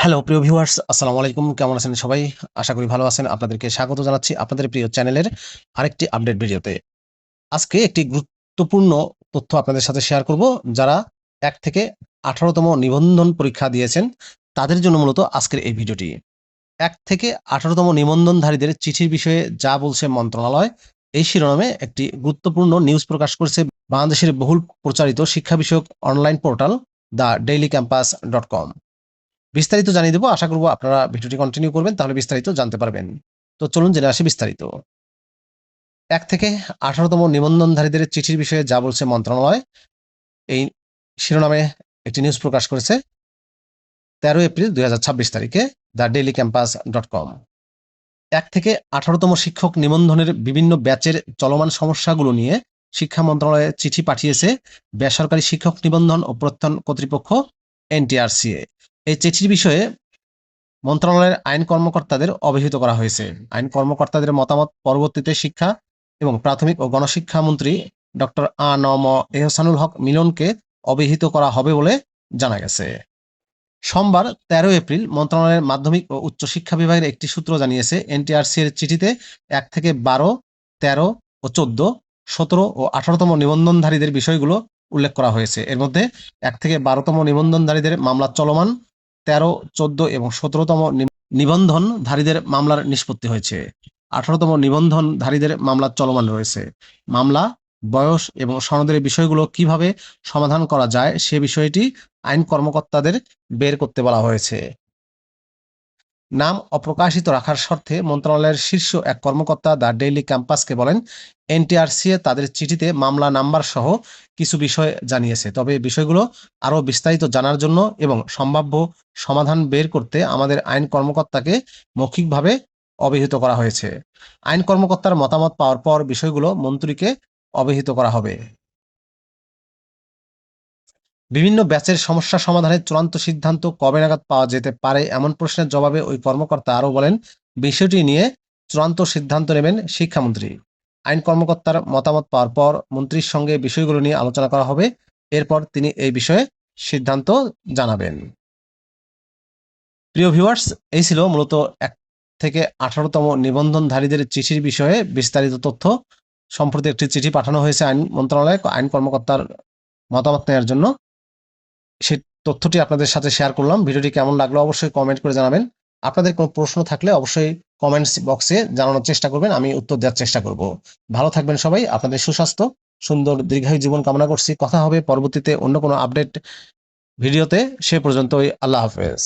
Hello প্রিয় viewers, আসসালামু আলাইকুম। কেমন আছেন সবাই? আশা করি ভালো আছেন। আপনাদেরকে স্বাগত জানাচ্ছি আপনাদের প্রিয় চ্যানেলের আরেকটি আপডেট ভিডিওতে। আজকে একটি গুরুত্বপূর্ণ তথ্য আপনাদের সাথে শেয়ার করব। যারা ১ থেকে ১৮ তম নিবন্ধন পরীক্ষা দিয়েছেন, তাদের জন্য মূলত আজকের এই ভিডিওটি। ১ থেকে ১৮ তম নিবন্ধনধারীদের চিঠির বিষয়ে যা বলছে মন্ত্রণালয়, এই শিরোনামে একটি গুরুত্বপূর্ণ নিউজ প্রকাশ করেছে বাংলাদেশের বহুল প্রচারিত শিক্ষা বিষয়ক অনলাইন পোর্টাল thedailycampus.com। বিস্তারিত জানিয়ে দেব। আশা করব আপনারা ভিডিওটি কন্টিনিউ করবেন, তাহলে বিস্তারিত জানতে পারবেন। তো চলুন জেনে আসি বিস্তারিত। ১ থেকে ১৮ তম নিবন্ধনধারীদের চিঠির বিষয়ে যা বলছে মন্ত্রণালয়, এই শিরোনামে একটি নিউজ প্রকাশ করেছে ১৩ এপ্রিল ২০২৬ তারিখে thedailycampus.com। ১ থেকে ১৮ তম শিক্ষক নিবন্ধনের বিভিন্ন ব্যাচের চলমান সমস্যাগুলো নিয়ে শিক্ষা মন্ত্রণালয়ে চিঠি পাঠিয়েছে বেসরকারি শিক্ষক নিবন্ধন ও প্রত্যয়ন কর্তৃপক্ষ NTRCA। এই চিঠির বিষয়ে মন্ত্রণালয়ের আইন কর্মকর্তাদের অবহিত করা হয়েছে। আইন কর্মকর্তাদের মতামত পরবর্তীতে শিক্ষা এবং প্রাথমিক ও গণশিক্ষা মন্ত্রী ডক্টর আ.ন.ম এহসানুল হক মিলনকে অবহিত করা হবে বলে জানা গেছে। সোমবার ১৩ এপ্রিল মন্ত্রণালয়ের মাধ্যমিক ও উচ্চশিক্ষা বিভাগের একটি সূত্র জানিয়েছে, NTRC এর চিঠিতে ১ থেকে ১২, ১৩ ও ১৪, ১৭ ও ১৮ তম নিবন্ধনধারীদের বিষয়গুলো উল্লেখ করা হয়েছে। এর মধ্যে ১ থেকে ১২ তম নিবন্ধনধারীদের মামলা চলমান, ১৩, ১৪ এবং ১৭ তম নিবন্ধনধারীদের মামলার নিষ্পত্তি হয়েছে। ১৮ তম নিবন্ধনধারীদের মামলা চলমান রয়েছে। মামলা, বয়স এবং সনদের বিষয়গুলো কিভাবে সমাধান করা যায় সে বিষয়টি আইন কর্মকর্তাদের বের করতে বলা হয়েছে। নাম অপ্রকাশিত রাখার শর্তে মন্ত্রণালয়ের শীর্ষ এক কর্মকর্তা দ্য ডেইলি ক্যাম্পাসকে বলেন, NTRCA তাদের চিঠিতে মামলা নাম্বার সহ কিছু বিষয় জানিয়েছে। তবে বিষয়গুলো আরও বিস্তারিত জানার জন্য এবং সম্ভাব্য সমাধান বের করতে আমাদের আইন কর্মকর্তাকে মৌখিকভাবে অবহিত করা হয়েছে। আইন কর্মকর্তার মতামত পাওয়ার পর বিষয়গুলো মন্ত্রীকে অবহিত করা হবে। বিভিন্ন ব্যাচের সমস্যা সমাধানের চূড়ান্ত সিদ্ধান্ত কবে নাগাদ পাওয়া যেতে পারে এমন প্রশ্নের জবাবে ওই কর্মকর্তা আরও বলেন, বিষয়টি নিয়ে চূড়ান্ত সিদ্ধান্ত নেবেন শিক্ষামন্ত্রী। আইন কর্মকর্তার মতামত পাওয়ার পর মন্ত্রীর সঙ্গে বিষয়গুলো নিয়ে আলোচনা করা হবে। এরপর তিনি এই বিষয়ে সিদ্ধান্ত জানাবেন। প্রিয় ভিউয়ার্স, এই ছিল মূলত ১ থেকে ১৮ তম নিবন্ধনধারীদের চিঠির বিষয়ে বিস্তারিত তথ্য। সম্প্রতি একটি চিঠি পাঠানো হয়েছে আইন মন্ত্রণালয়ে আইন কর্মকর্তার মতামত নেওয়ার জন্য। সেই তথ্যটি আপনাদের সাথে শেয়ার করলাম। ভিডিওটি কেমন লাগলো অবশ্যই কমেন্ট করে জানাবেন। আপনাদের কোনো প্রশ্ন থাকলে অবশ্যই কমেন্টস বক্সে জানানোর চেষ্টা করবেন, আমি উত্তর দেওয়ার চেষ্টা করব। ভালো থাকবেন সবাই। আপনাদের সুস্বাস্থ্য, সুন্দর দীর্ঘায়ু জীবন কামনা করছি। কথা হবে পরবর্তীতে অন্য কোনো আপডেট ভিডিওতে। সে পর্যন্তই আল্লাহ হাফেজ।